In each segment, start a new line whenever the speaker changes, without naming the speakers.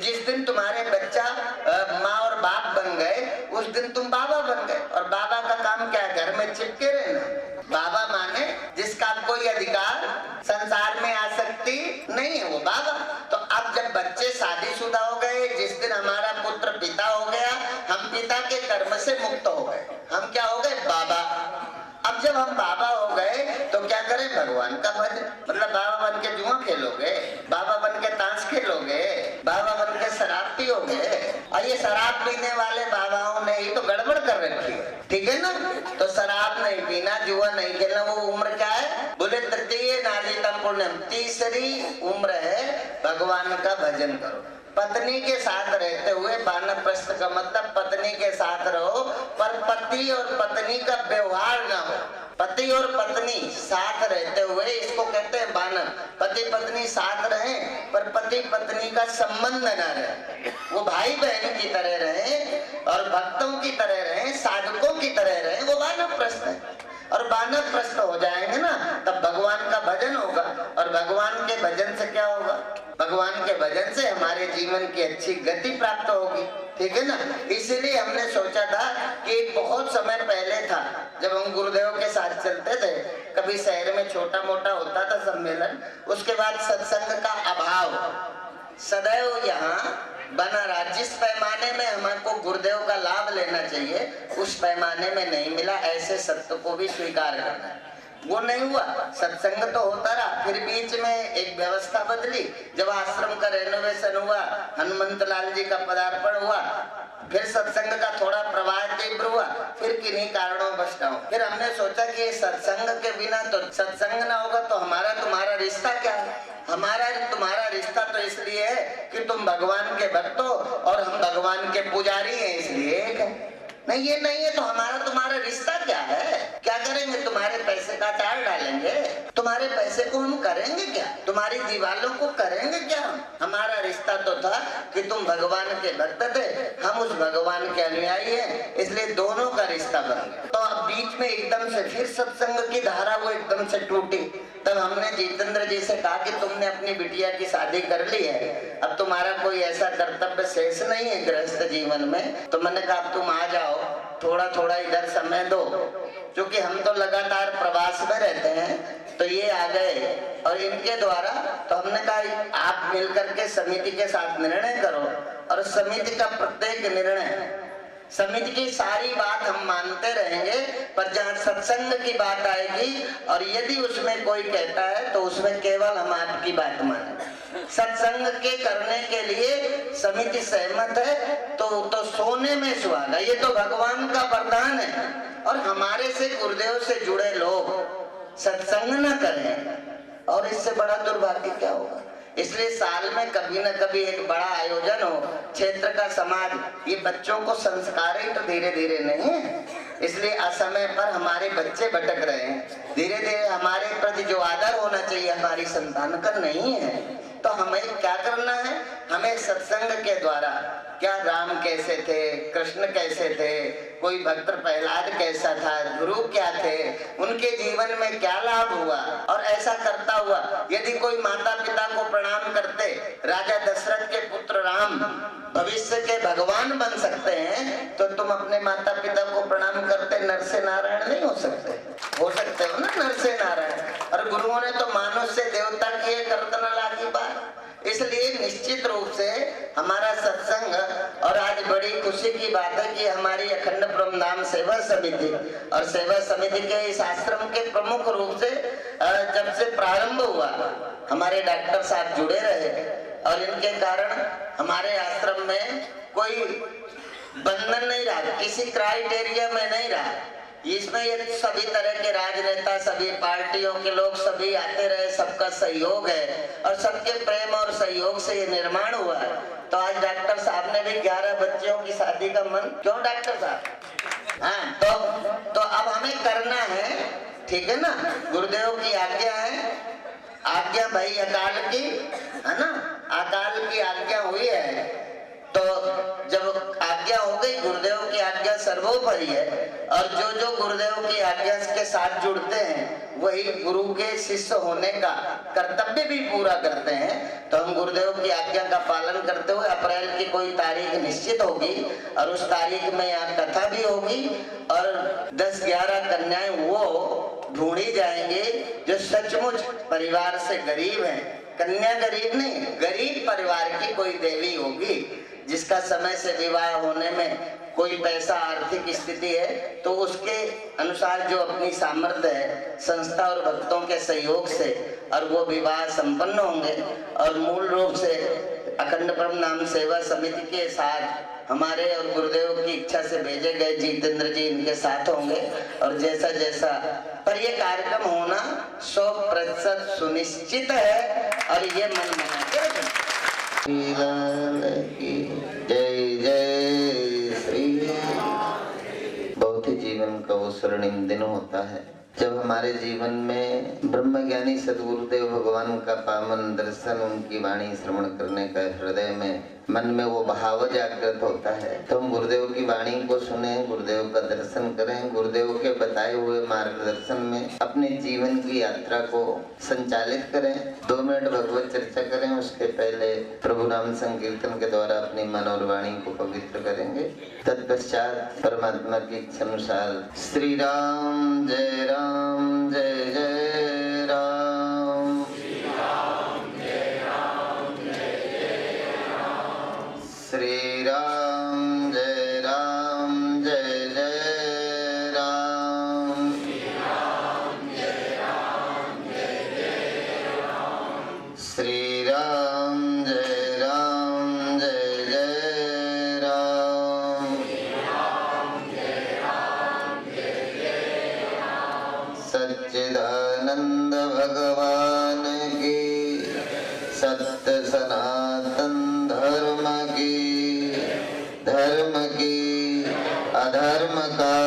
जिस दिन तुम्हारे बच्चा माँ और बाप बन गए उस दिन तुम बाबा बन गए। और बाबा का काम क्या है? घर में चिपके रहना। बाबा माने जिसका कोई अधिकार संसार में आ सकती नहीं है, वो बाबा। तो अब जब बच्चे शादीशुदा हो गए, जिस दिन हमारा पुत्र पिता हो गया, हम पिता के कर्म से मुक्त हो गए, हम क्या हो गए? बाबा। अब जब हम बाबा हो गए तो क्या करें? भगवान का भजन। मतलब बाबा बन के जुआ खेलोगे, बाबा बन के ताश खेलोगे, बाबा बन के शराब पियोगे। और ये शराब पीने वाले बाबाओं ने ही तो गड़बड़ कर रखी है, ठीक है ना? तो शराब नहीं पीना, जुआ नहीं खेलना, वो उम्र क्या है? बोले तृतीय नारीतम पुण्यम, तीसरी उम्र है भगवान का भजन करो। पत्नी के साथ रहते हुए, वानप्रस्थ का मतलब पत्नी के साथ रहो, पर पति और पत्नी का व्यवहार ना हो। पति और पत्नी साथ रहते हुए, इसको कहते हैं वानर। पति पत्नी साथ रहें पर पति पत्नी का संबंध न रहे, वो भाई बहन की तरह रहें और भक्तों की तरह रहें, साधकों की तरह रहें, वो वानप्रस्थ है। और वानप्रस्थ हो जाएंगे ना, तब भगवान का भजन होगा। और भगवान के भजन से क्या होगा? भगवान के भजन से हमारे जीवन की अच्छी गति प्राप्त होगी, ठीक है ना? इसीलिए हमने सोचा था कि बहुत समय पहले था, जब हम गुरुदेव के साथ चलते थे, कभी शहर में छोटा मोटा होता था सम्मेलन, उसके बाद सत्संग का अभाव सदैव यहाँ बना रहा। जिस पैमाने में हमको गुरुदेव का लाभ लेना चाहिए, उस पैमाने में नहीं मिला। ऐसे सत्य को भी स्वीकार करना है, वो नहीं हुआ। सत्संग तो होता रहा, फिर बीच में एक व्यवस्था बदली। जब आश्रम का रेनोवेशन हुआ, हनुमंत लाल जी का पदार्पण हुआ, फिर सत्संग का थोड़ा प्रवाह तीव्र हुआ, फिर किन्हीं कारणों बस ना हो। फिर हमने सोचा कि ये सत्संग के बिना तो सत्संग ना होगा, तो हमारा तुम्हारा रिश्ता क्या है? हमारा तुम्हारा रिश्ता तो इसलिए है कि तुम भगवान के भक्त हो और हम भगवान के पुजारी हैं, इसलिए एक है। नहीं, ये नहीं है तो हमारा तुम्हारा रिश्ता क्या है? क्या करेंगे? तुम्हारे पैसे का अचार डालेंगे? तुम्हारे पैसे को हम करेंगे क्या? तुम्हारी दीवालों को करेंगे क्या? हमारा रिश्ता तो था कि तुम भगवान के भक्त थे, हम उस भगवान के अनुयायी हैं, इसलिए दोनों का रिश्ता बन गया। तो अब बीच में एकदम से फिर सत्संग की धारा वो एकदम से टूटी। तब हमने जितेंद्र जी से कहा कि तुमने अपनी बिटिया की शादी कर ली है, अब तुम्हारा कोई ऐसा कर्तव्य शेष नहीं है गृहस्थ जीवन में, तो मैंने कहा अब तुम आ जाओ, थोड़ा थोड़ा इधर समय दो। क्योंकि हम तो लगातार प्रवास में रहते हैं, तो ये आ गए और इनके द्वारा, तो हमने कहा आप मिलकर के समिति के साथ निर्णय करो, और समिति का प्रत्येक निर्णय, समिति की सारी बात हम मानते रहेंगे, पर जहाँ सत्संग की बात आएगी और यदि उसमें कोई कहता है तो उसमें केवल हम आपकी बात मानेंगे। सत्संग के करने के लिए समिति सहमत है तो सोने में सुहागा, ये तो भगवान का वरदान है। और हमारे से गुरुदेव से जुड़े लोग सत्संग न करें, और इससे बड़ा दुर्भाग्य क्या होगा? इसलिए साल में कभी न कभी एक बड़ा आयोजन हो, क्षेत्र का समाज, ये बच्चों को संस्कार ही तो धीरे धीरे नहीं है, इसलिए असमय पर हमारे बच्चे भटक रहे हैं। धीरे धीरे हमारे प्रति जो आदर होना चाहिए हमारी संतान का नहीं है। तो हमें क्या करना है? हमें सत्संग के द्वारा, क्या राम कैसे थे, कृष्ण कैसे थे, कोई भक्त प्रहलाद कैसा था, गुरु क्या थे, उनके जीवन में क्या लाभ हुआ, और ऐसा करता हुआ यदि कोई माता पिता को प्रणाम करते, राजा दशरथ के पुत्र राम भविष्य के भगवान बन सकते हैं, तो तुम अपने माता पिता को प्रणाम करते नर से नारायण नहीं हो सकते? हो सकते हो ना नर से नारायण। और गुरुओं ने तो मानुष से देवता किए, करतन लागी बात। इसलिए निश्चित रूप से हमारा सत्संग, और आज बड़ी खुशी की बात है कि हमारी अखंड ब्रह्मधाम सेवा समिति, और सेवा समिति के इस आश्रम के प्रमुख रूप से जब से प्रारंभ हुआ, हमारे डॉक्टर साहब जुड़े रहे, और इनके कारण हमारे आश्रम में कोई बंधन नहीं रहा, किसी क्राइटेरिया में नहीं रहा। इसमें ये सभी तरह के राजनेता, सभी पार्टियों के लोग सभी आते रहे, सबका सहयोग है, और सबके प्रेम और सहयोग से ये निर्माण हुआ है। तो आज डॉक्टर साहब ने भी 11 बच्चियों की शादी का मन, क्यों डॉक्टर साहब? हाँ, तो अब हमें करना है, ठीक है ना? गुरुदेव की आज्ञा है, आज्ञा भाई अकाल की है ना, अकाल की आज्ञा हुई है। तो जब आज्ञा हो गई, गुरुदेव की आज्ञा सर्वोपरि है, और जो जो गुरुदेव की आज्ञा के साथ जुड़ते हैं वही गुरु के शिष्य होने का कर्तव्य भी पूरा करते हैं। तो हम गुरुदेव की आज्ञा का पालन करते हुए अप्रैल कोई तारीख निश्चित होगी और उस तारीख में यहाँ कथा भी होगी और 10-11 कन्याएं वो ढूंढी जाएंगे जो सचमुच परिवार से गरीब हैं। कन्या गरीब नहीं, गरीब परिवार की कोई देवी होगी जिसका समय से विवाह होने में कोई पैसा आर्थिक स्थिति है तो उसके अनुसार जो अपनी सामर्थ्य है संस्था और भक्तों के सहयोग से और वो विवाह संपन्न होंगे। और मूल रूप से अखंड ब्रह्म नाम सेवा समिति के साथ हमारे और गुरुदेव की इच्छा से भेजे गए जितेंद्र जी इनके साथ होंगे और जैसा जैसा पर ये कार्यक्रम होना 100% सुनिश्चित है और ये मन बना के जय जय श्री। बहुत ही जीवन का वो स्वर्णिम दिन होता है जब हमारे जीवन में ब्रह्मज्ञानी सद्गुरुदेव भगवान का पावन दर्शन, उनकी वाणी श्रवण करने का हृदय में मन में वो भाव जागृत होता है तो हम गुरुदेव की वाणी को सुने, गुरुदेव का दर्शन करें, गुरुदेव के बताए हुए मार्गदर्शन में अपने जीवन की यात्रा को संचालित करें। 2 मिनट भगवत चर्चा करें, उसके पहले प्रभु नाम संकीर्तन के द्वारा अपनी मन और वाणी को पवित्र करेंगे। तत्पश्चात परमात्मा की इच्छा अनुसार श्री राम जय राम जय जय राम, श्री राम जय राम जय जय राम, श्री राम जय राम जय जय राम, सच्चिदानंद भगवान की, सत्य सनातन धर्म की, धर्म की अधर्म का,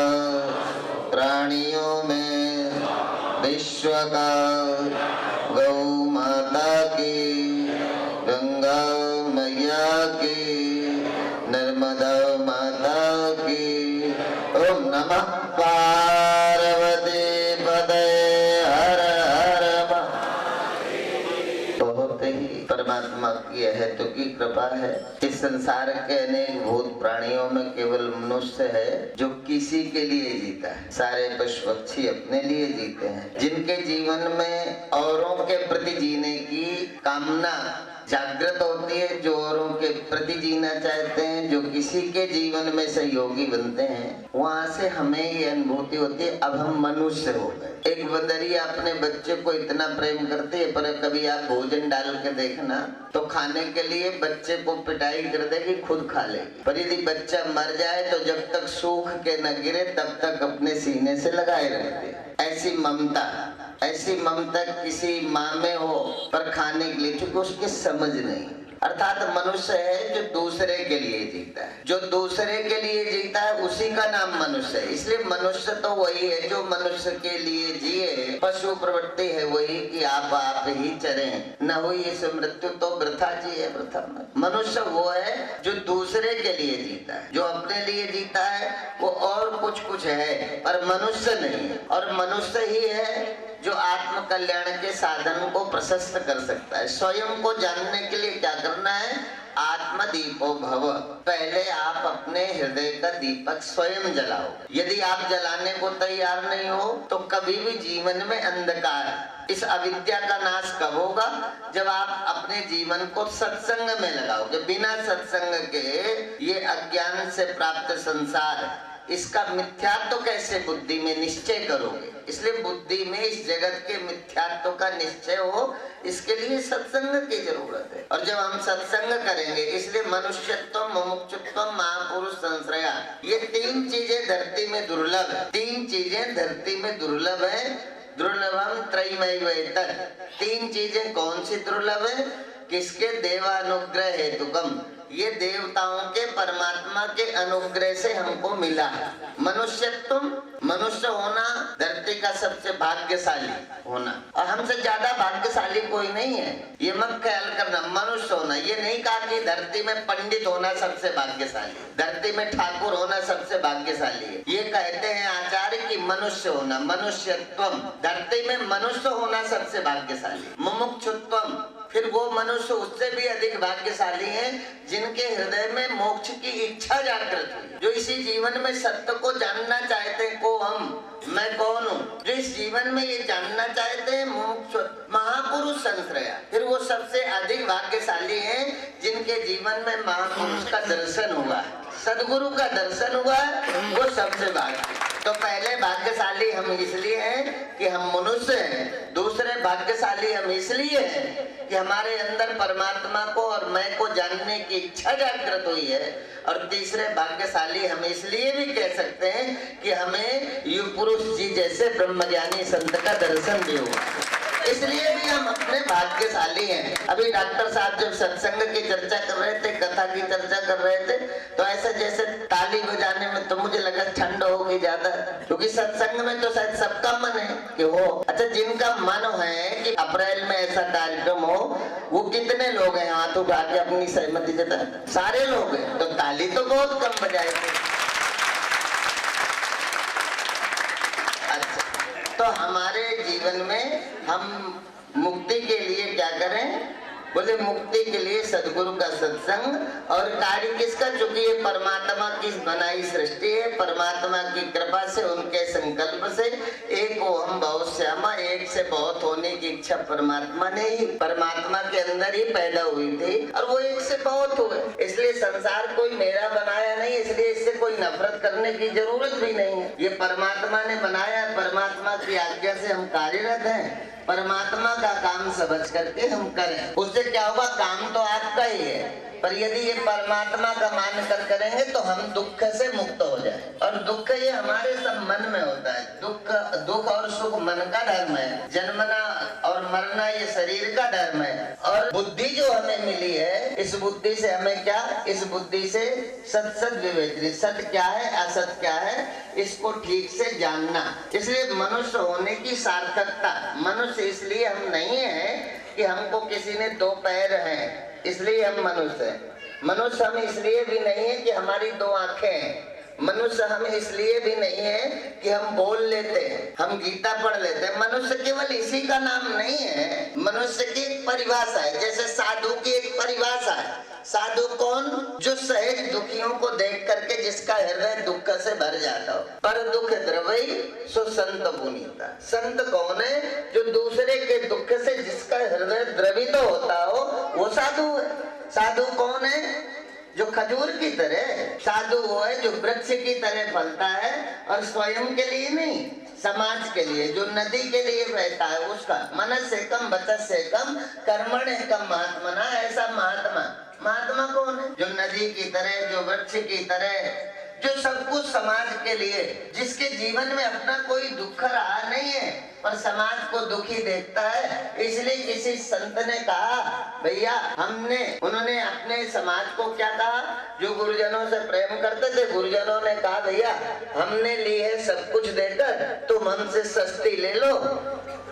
प्राणियों में विश्व का, गौ माता की, गंगा मैया की, नर्मदा माता की। ओम नमः पार्वती पते हर हर महादेव। बहुत ही परमात्मा की हेतु की कृपा है। इस संसार के अनेक भूत प्राणियों में केवल मनुष्य है जो किसी के लिए जीता है। सारे पशु पक्षी अपने लिए जीते हैं। जिनके जीवन में औरों के प्रति जीने की कामना जागृत होती है, जो औरों के प्रति जीना चाहते हैं, जो किसी के जीवन में सहयोगी बनते हैं, वहाँ से हमें ये अनुभूति होती है अब हम मनुष्य हो गए। एक बंदरिया अपने बच्चे को इतना प्रेम करती है पर कभी आप भोजन डाल के देखना तो खाने के लिए बच्चे को पिटाई कर देगी, खुद खा लेगी। पर यदि बच्चा मर जाए तो जब तक सूख के न गिरे तब तक अपने सीने से लगाए रहते। ऐसी ममता किसी माँ में हो पर खाने के लिए, क्योंकि उसकी समझ नहीं। अर्थात मनुष्य है जो दूसरे के लिए जीता है, जो दूसरे के लिए जीता है उसी का नाम मनुष्य है। इसलिए मनुष्य तो वही है जो मनुष्य के लिए जिए। पशु प्रवृत्ति है वही कि आप ही चरें, न हुई इस मृत्यु तो वृथा जिए वृथा मर। मनुष्य वो है जो दूसरे के लिए जीता है, जो अपने लिए जीता है वो और कुछ है पर मनुष्य नहीं है। और मनुष्य ही है जो आत्म कल्याण के साधन को प्रशस्त कर सकता है। स्वयं को जानने के लिए क्या करना है? आत्म दीपो भव। पहले आप अपने हृदय का दीपक स्वयं जलाओ। यदि आप जलाने को तैयार नहीं हो तो कभी भी जीवन में अंधकार, इस अविद्या का नाश कब होगा? जब आप अपने जीवन को सत्संग में लगाओगे। बिना सत्संग के ये अज्ञान से प्राप्त संसार, इसका मिथ्यात्व कैसे बुद्धि में निश्चय करोगे? इसलिए बुद्धि में इस जगत के मिथ्यात्व का निश्चय हो, इसके लिए सत्संग की जरूरत है। और जब हम सत्संग करेंगे, इसलिए मनुष्यत्व, मुमुक्षुत्व, महापुरुष संश्रया, ये 3 चीजें धरती में दुर्लभ है। 3 चीजें धरती में दुर्लभ है। दुर्लभम त्रयमैव एतत्। 3 चीजें कौन सी दुर्लभ है? किसके? देवानुग्रह हेतुकम। ये देवताओं के, परमात्मा के अनुग्रह से हमको मिला है। मनुष्यत्व, मनुष्य होना धरती का सबसे भाग्यशाली होना, और हमसे ज्यादा भाग्यशाली कोई नहीं है। ये मत ख्याल करना। मनुष्य होना, ये नहीं कहा कि धरती में पंडित होना सबसे भाग्यशाली, धरती में ठाकुर होना सबसे भाग्यशाली है। ये कहते हैं आचार्य कि मनुष्य होना, मनुष्यत्व, धरती में मनुष्य होना सबसे भाग्यशाली। मुमुक्षुत्व, फिर वो मनुष्य उससे भी अधिक भाग्यशाली हैं जिनके हृदय में मोक्ष की इच्छा जागृत हुई, जो इसी जीवन में सत्य को जानना चाहते हैं, को हम, मैं कौन हूँ, जो इस जीवन में ये जानना चाहते हैं मोक्ष महापुरुष संश्रया। फिर वो सबसे अधिक भाग्यशाली हैं जिनके जीवन में महापुरुष का दर्शन हुआ, सदगुरु का दर्शन हुआ, वो सबसे भाग्य। तो पहले भाग्यशाली हम इसलिए हैं कि हम मनुष्य हैं, दूसरे भाग्यशाली हम इसलिए हैं कि हमारे अंदर परमात्मा को और मैं को जानने की इच्छा जागृत हुई है, और तीसरे भाग्यशाली हम इसलिए भी कह सकते हैं कि हमें युग पुरुष जी जैसे ब्रह्मज्ञानी संत का दर्शन भी हुआ, इसलिए भी हम अपने भाग्यशाली हैं। अभी डॉक्टर साहब जब सत्संग की चर्चा कर रहे थे, कथा की चर्चा कर रहे थे, तो ऐसा जैसे ताली बजाने में तो मुझे लगा ठंड होगी ज्यादा, क्योंकि सत्संग में तो शायद सबका मन है कि हो। अच्छा, जिनका मन है कि अप्रैल में ऐसा कार्यक्रम हो, वो कितने लोग हैं? हाथ उठा के अपनी सहमति जता। सारे लोग हैं, तो ताली तो बहुत कम बजाएंगे। तो हमारे जीवन में हम मुक्ति के लिए क्या करें? बोले मुक्ति के लिए सदगुरु का सत्संग, और कार्य किसका? चूंकि ये परमात्मा की बनाई सृष्टि है, परमात्मा की कृपा से, उनके संकल्प से एक ओम बहुत श्यामा, एक से बहुत होने की इच्छा परमात्मा ने ही, परमात्मा के अंदर ही पैदा हुई थी, और वो एक से बहुत हुए। इसलिए संसार कोई मेरा बनाया नहीं, इसलिए इससे कोई नफरत करने की जरूरत भी नहीं है। ये परमात्मा ने बनाया, परमात्मा की आज्ञा से हम कार्यरत हैं, परमात्मा का काम समझ करके हम करें। उससे क्या होगा? काम तो आपका ही है, पर यदि ये परमात्मा का मान कर करेंगे तो हम दुख से मुक्त हो जाए। और दुख ये हमारे सब मन में होता है। दुख और सुख मन का धर्म है, जन्मना और मरना ये शरीर का धर्म है। और बुद्धि जो हमें मिली है, इस बुद्धि से हमें क्या? इस बुद्धि से सत विवेचनी, सत्य क्या है, असत क्या है, इसको ठीक से जानना। इसलिए मनुष्य होने की सार्थकता, मनुष्य इसलिए हम नहीं है कि हमको किसी ने दो पैर हैं इसलिए हम मनुष्य हैं। मनुष्य हम इसलिए भी नहीं है कि हमारी दो आंखें हैं। मनुष्य हम इसलिए भी नहीं है कि हम बोल लेते हैं, हम गीता पढ़ लेते हैं। मनुष्य केवल इसी का नाम नहीं है, मनुष्य की एक परिभाषा है। जैसे साधु की एक परिभाषा है। साधु कौन? जो सहज दुखियों को देख करके जिसका हृदय दुख से भर जाता हो। पर दुख द्रवई सो संत पुनीता। संत कौन है? जो दूसरे के दुख से जिसका हृदय द्रवित होता हो, वो साधु है। साधु कौन है? जो खजूर की तरह। साधु वो है जो वृक्ष की तरह फलता है, और स्वयं के लिए नहीं, समाज के लिए। जो नदी के लिए बहता है उसका। मनस से कम वचस से कम कर्मण्य कम महात्मना। ऐसा महात्मा, महात्मा कौन है? जो नदी की तरह, जो वृक्ष की तरह, जो सब कुछ समाज के लिए, जिसके जीवन में अपना कोई दुख रहा नहीं है पर समाज को दुखी देखता है। इसलिए किसी संत ने कहा, भैया उन्होंने अपने समाज को क्या कहा? जो गुरुजनों से प्रेम करते थे, गुरुजनों ने कहा, भैया हमने ली है सब कुछ देकर, तुम हमसे सस्ती ले लो।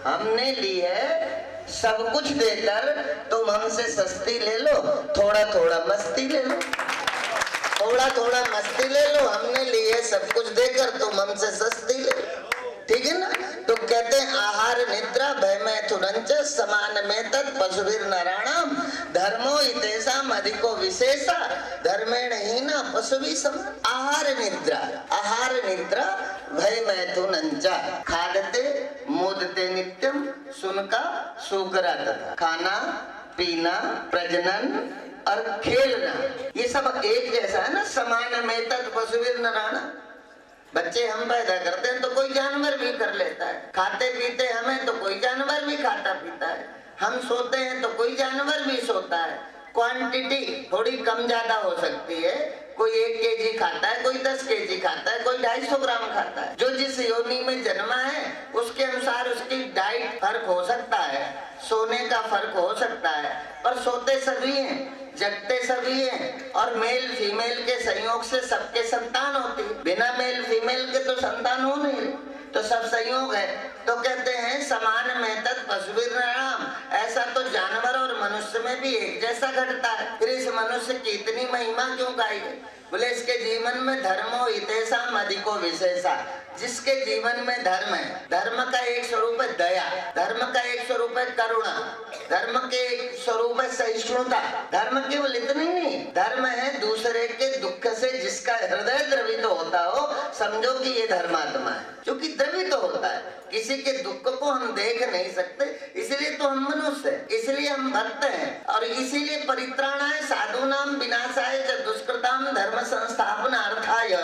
हमने ली है सब कुछ देकर, तुम हमसे सस्ती ले लो, थोड़ा थोड़ा मस्ती ले लो। थोड़ा थोड़ा मस्ती ले लो, हमने ली है सब कुछ देकर, तुम हमसे सस्ती ले लो। ठीक है ना? तो कहते हैं आहार निद्रा भय मैथुनंच समान में तत् पशुभिर नराणाम धर्मो इतेषाम अधिको विशेषा धर्मेण हीना पशुभि सम। आहार निद्रा भय मैथुनंच। खादते मोदते नित्यम सुनका सुकरा तथा। खाना पीना, प्रजनन और खेलना, ये सब एक जैसा है ना। समान में तत् पशुभिर नराणाम। बच्चे हम पैदा करते हैं तो कोई जानवर भी कर लेता है। खाते पीते हमें तो कोई जानवर भी खाता पीता है। हम सोते हैं तो कोई जानवर भी सोता है। क्वांटिटी थोड़ी कम ज्यादा हो सकती है। कोई 1 केजी खाता है, कोई 10 केजी खाता है, कोई 250 ग्राम खाता है। जो जिस योनि में जन्मा है उसके अनुसार उसकी डाइट फर्क हो सकता है, सोने का फर्क हो सकता है, पर सोते सभी हैं, जगते सभी हैं। और मेल फीमेल के संयोग से सबके संतान होती है। बिना मेल फीमेल के तो संतान हो नहीं, तो सब संयोग है। तो कहते हैं समान में तत् पशुभिर नराणाम। ऐसा तो जानवर और मनुष्य में भी एक जैसा घटता है। फिर इस मनुष्य की इतनी महिमा क्यों गाई गई? बोले इसके जीवन में धर्मो हितेषाम अधिको विशेषा। जिसके जीवन में धर्म है। धर्म का एक स्वरूप है दया, धर्म का एक स्वरूप है करुणा, धर्म के एक स्वरूप है सहिष्णुता। धर्म केवल इतनी नहीं, धर्म है दूसरे के दुख से जिसका हृदय द्रवित होता हो, समझो कि ये धर्मात्मा है। क्योंकि द्रवित होता है, किसी के दुख को हम देख नहीं सकते, इसलिए तो हम मनुष्य हैं, इसलिए हम भक्त हैं। और इसीलिए परित्राणाय साधूनां विनाशाय च दुष्कृतां धर्म संस्थापनार्थाय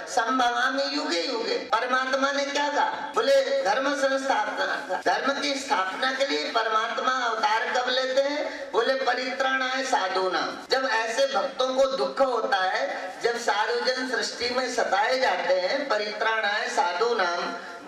संभवामि युगे युगे। परमात्मा ने क्या कहा? बोले धर्म संस्थापना, धर्म की स्थापना के लिए परमात्मा अवतार कब लेते हैं? बोले परित्राणाय साधूनां। जब ऐसे भक्तों को दुख होता है, जब साधुजन सृष्टि में सताए जाते हैं, परित्राणाय साधूनां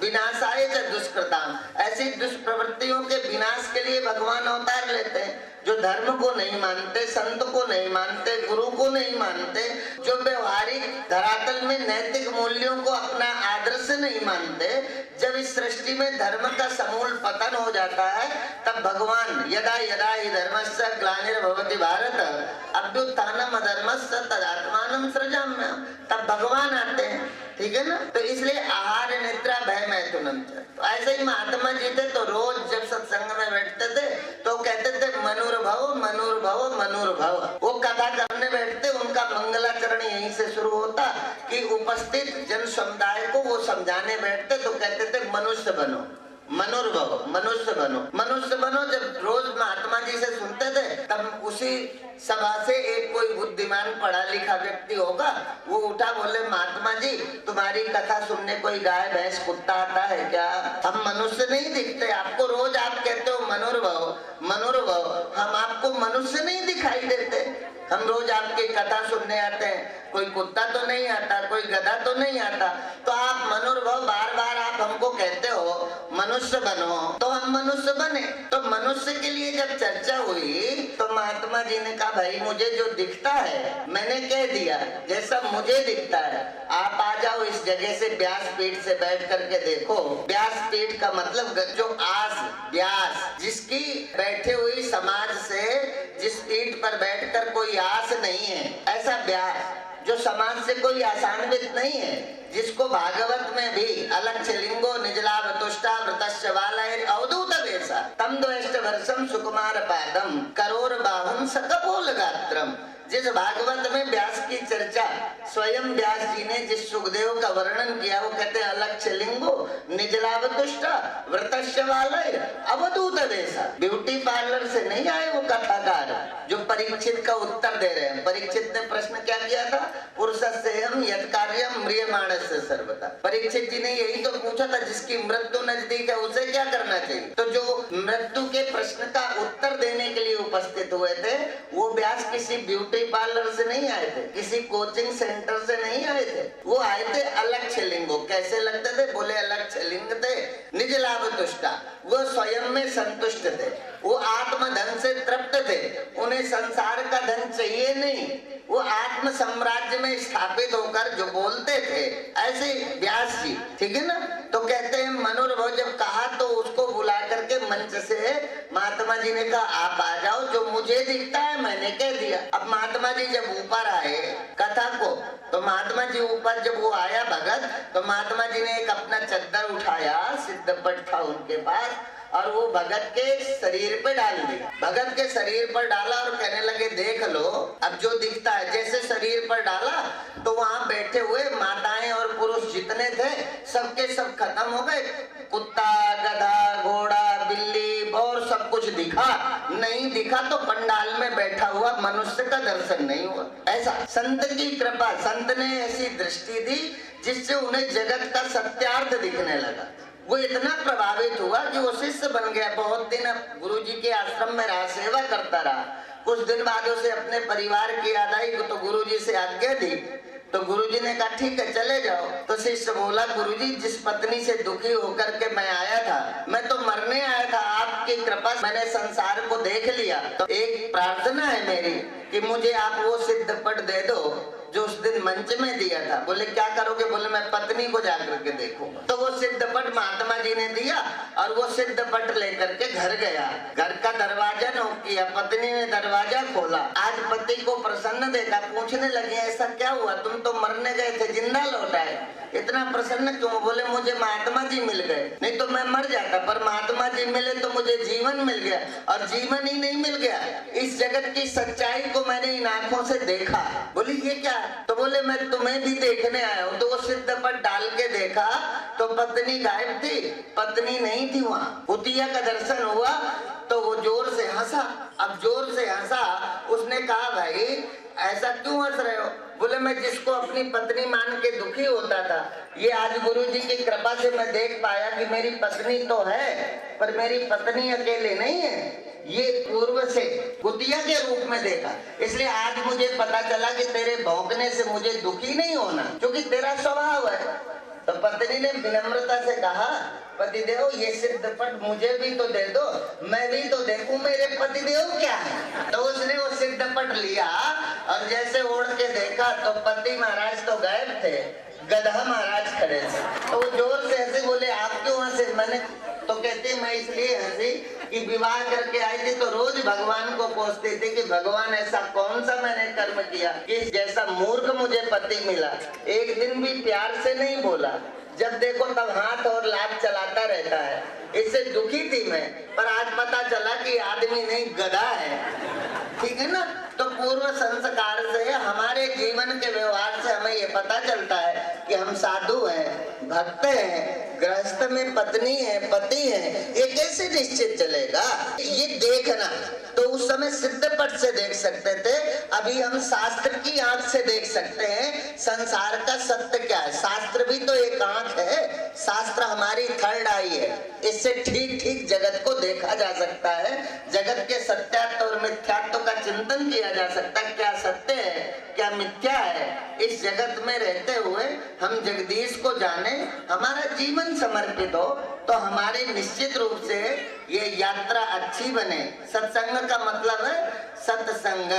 विनाशाय च दुष्कृतां, ऐसी दुष्प्रवृत्तियों के विनाश के लिए भगवान अवतार लेते हैं। जो धर्म को नहीं मानते, संत को नहीं मानते, गुरु को नहीं मानते, जो व्यवहारिक धरातल में नैतिक मूल्यों को अपना आदर्श नहीं मानते, जब इस सृष्टि में धर्म का समूल पतन हो जाता है, तब भगवान यदा यदा हि धर्मस्य ग्लानिर्भवति भारत अभ्युत्थानम् अधर्मस्य तदात्मानं सृजाम्यहम्, तब भगवान आते हैं। ठीक है ना? तो इसलिए आहार निद्रा भय मैथुनम। तो ऐसे ही महात्मा जी थे, तो रोज जब सत्संग में बैठते थे तो कहते थे मनुर्भव मनुर्भव मनुर्भव। वो कथा करने बैठते, उनका मंगलाचरण यहीं से शुरू होता कि उपस्थित जन समुदाय को वो समझाने बैठते तो कहते थे मनुष्य बनो, मनुर्भव, मनुष्य बनो, मनुष्य बनो। जब रोज महात्मा जी से सुनते थे, तब उसी सभा से एक कोई बुद्धिमान पढ़ा लिखा व्यक्ति होगा, वो उठा, बोले महात्मा जी तुम्हारी कथा सुनने कोई गाय भैंस कुत्ता आता है क्या? हम मनुष्य नहीं दिखते आपको? रोज आप कहते हो मनुर्भव मनुर्भव, हम आपको मनुष्य नहीं दिखाई देते? हम रोज आपकी कथा सुनने आते हैं, कोई कुत्ता तो नहीं आता, कोई गधा तो नहीं आता, तो आप मनुर्भव बार बार आप हमको कहते हो मनुष्य बनो, तो हम मनुष्य बने। तो मनुष्य के लिए जब चर्चा हुई तो महात्मा जी ने कहा भाई मुझे जो दिखता है मैंने कह दिया, जैसा मुझे दिखता है आप आ जाओ इस जगह से, व्यासपीठ से बैठ करके देखो। व्यासपीठ का मतलब जो आस व्यास, जिसकी बैठे हुई समाज से जिस पीठ पर बैठकर कोई आस नहीं है, ऐसा व्यास जो समाज से कोई आसान्वित नहीं है, जिसको भागवत में भी अलक्षलिंगो निजलाभ तुष्टा वृतस्य वालैर अवधूत वेशा तम द्वेष्ट वर्षम सुकुमार पादम करोर बाहुम सकपोल गात्रम। जिस भागवत में व्यास की चर्चा स्वयं व्यास जी ने जिस सुखदेव का वर्णन किया, वो कहते हैं अलक्षलिंगो निजलाभ तुष्टा वृतस्य वालैर अवधूत वेशा। ब्यूटी पार्लर से नहीं आए वो कथाकार जो परीक्षित का उत्तर दे रहे हैं। परीक्षित ने प्रश्न क्या किया था? पुरुषस्य हम यत् कार्यम म्रियमाणस्य सर्वदा। परीक्षित जी ने यही तो पूछा था, जिसकी मृत्यु नजदीक है उसे क्या करना चाहिए? तो जो मृत्यु के प्रश्न का उत्तर देने के लिए उपस्थित हुए थे, वो व्यास किसी ब्यूटी पार्लर से नहीं आए थे, किसी कोचिंग सेंटर से नहीं आए थे, वो आए थे अलक्षलिंगो। कैसे लगते थे? बोले अलक्षलिंग थे, निज लाभ तुष्टा, वो स्वयं में संतुष्ट थे, वो आत्म धन से तृप्त थे, उन्हें संसार का धन चाहिए नहीं, वो आत्म साम्राज्य में स्थापित होकर जो बोलते थे, ऐसे व्यास जी। ठीक है ना? तो कहते हैं मनुर्भव जब कहा तो उसको बुला करके मंच से महात्मा जी ने कहा आप आ जाओ, जो मुझे दिखता है मैंने कह दिया। अब महात्मा जी जब ऊपर आए कथा को, तो महात्मा जी ऊपर जब वो आया भगत, तो महात्मा जी ने एक अपना चद्दर उठाया, सिद्धपट था उनके पास, और वो भगत के शरीर पे डाल दिया। भगत के शरीर पर डाला और कहने लगे देख लो अब जो दिखता है। जैसे शरीर पर डाला तो वहां बैठे हुए माताएं और पुरुष जितने थे सबके सब खत्म हो गए। कुत्ता गधा घोड़ा बिल्ली और सब कुछ दिखा, नहीं दिखा तो पंडाल में बैठा हुआ मनुष्य का दर्शन नहीं हुआ। ऐसा संत की कृपा, संत ने ऐसी दृष्टि दी जिससे उन्हें जगत का सत्यार्थ दिखने लगा। वो इतना प्रभावित हुआ कि वो शिष्य बन गया। बहुत दिन गुरुजी के आश्रम में रहा, सेवा करता रहा। कुछ दिन बाद उसे अपने परिवार की याद आई तो गुरुजी से आज्ञा दी, तो गुरुजी ने कहा ठीक है चले जाओ। तो शिष्य बोला गुरुजी जिस पत्नी से दुखी होकर के मैं आया था, मैं तो मरने आया था, आपकी कृपा मैंने संसार को देख लिया, तो एक प्रार्थना है मेरी कि मुझे आप वो सिद्धपट दे दो जो उस दिन मंच में दिया था। बोले क्या करोगे? बोले मैं पत्नी को जाकर के देखूंगा। तो वो सिद्धपट महात्मा जी ने दिया और वो सिद्धपट लेकर के घर गया। घर का दरवाजा नॉक किया, पत्नी ने दरवाजा खोला। आज पति को प्रसन्न देखा, पूछने लगे ऐसा क्या हुआ, तुम तो मरने गए थे, जिंदा लौट आए, इतना प्रसन्न क्यों? बोले मुझे महात्मा जी मिल गए, नहीं तो मैं मर जाता, पर महात्मा जी मिले तो मुझे जीवन मिल गया। और जीवन ही नहीं मिल गया, इस जगत की सच्चाई को मैंने इन आंखों से देखा। बोली ये क्या? तो बोले मैं तुम्हें भी देखने आया हूँ। तो वो सिद्धपट डाल के देखा तो पत्नी गायब थी, पत्नी नहीं थी वहाँ। कुतिया का दर्शन हुआ तो वो जोर से हंसा। अब जोर से हंसा, उसने कहा भाई ऐसा क्यों हंस रहे हो? बोले मैं जिसको अपनी पत्नी मान के दुखी होता था, ये आज गुरु जी की कृपा से मैं देख पाया कि मेरी पत्नी तो है, पर मेरी पत्नी अकेले नहीं है, ये पूर्व से कुतिया के रूप में देखा। इसलिए आज मुझे पता चला कि तेरे भौंकने से मुझे दुखी नहीं होना, क्योंकि तेरा स्वभाव है। तो पत्नी ने विनम्रता से कहा पतिदेव ये सिद्धपट मुझे भी तो दे दो, मैं भी तो देखूं मेरे पतिदेव क्या है। तो उसने वो सिद्धपट लिया और जैसे ओढ़ के देखा तो पति महाराज तो गायब थे, गधा महाराज खड़े थे। तो वो जोर से हंसे। बोले आप क्यों हंसे? मैंने तो कहते मैं इसलिए हंसी कि विवाह करके आई थी तो रोज भगवान को कोसती थी कि भगवान ऐसा कौन सा मैंने कर्म किया कि जैसा मूर्ख मुझे पति मिला, एक दिन भी प्यार से नहीं बोला, जब देखो तब हाथ और लात चलाता रहता है। इससे दुखी थी मैं, पर आज पता चला कि आदमी नहीं गधा है। ठीक है ना? तो पूर्व संस्कार से हमारे जीवन के व्यवहार से हमें ये पता चलता है कि हम साधु हैं, भक्त हैं, गृहस्थ में पत्नी है, पति है, ये कैसे निश्चित चलेगा? ये देखना तो उस समय सिद्धपट से देख सकते थे, अभी हम शास्त्र की आंख से देख सकते हैं संसार का सत्य क्या है। शास्त्र भी तो एक आंख है, शास्त्र हमारी थर्ड आई है, इससे ठीक ठीक जगत को देखा जा सकता है, जगत के सत्यात्व और मिथ्यात्व का चिंतन किया जा सकता है, क्या सत्य है क्या मिथ्या है। इस जगत में रहते हुए हम जगदीश को जाने, हमारा जीवन समर्पित हो, तो हमारी निश्चित रूप से ये यात्रा अच्छी बने। सत्संग का मतलब है सत्संग,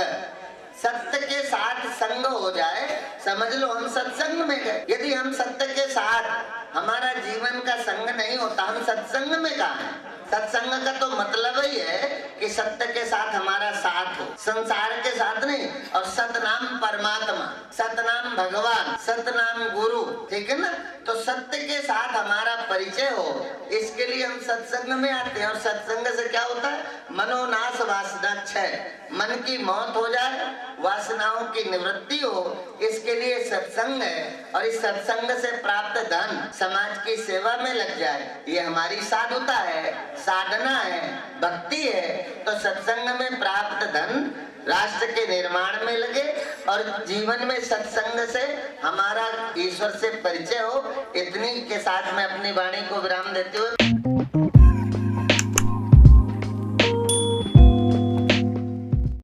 सत्य के साथ संग हो जाए, समझ लो हम सत्संग में गए। यदि हम सत्य के साथ हमारा जीवन का संग नहीं होता, हम सत्संग में कहाँ हैं? सत्संग का तो मतलब ही है कि सत्य के साथ हमारा साथ हो, संसार के साथ नहीं। और सतनाम परमात्मा, सतनाम भगवान, सतनाम गुरु, ठीक है ना? तो सत्य के साथ हमारा परिचय हो, इसके लिए हम सत्संग में आते हैं। और सत्संग से क्या होता है? मनोनाश वासना क्षय, मन की मौत हो जाए, वासनाओं की निवृत्ति हो, इसके लिए सत्संग है। और इस सत्संग से प्राप्त धन समाज की सेवा में लग जाए, ये हमारी साधुता है, साधना है, भक्ति है। तो सत्संग में प्राप्त धन राष्ट्र के निर्माण में लगे और जीवन में सत्संग से हमारा ईश्वर से परिचय हो। इतनी के साथ मैं अपनी वाणी को विराम देते हुए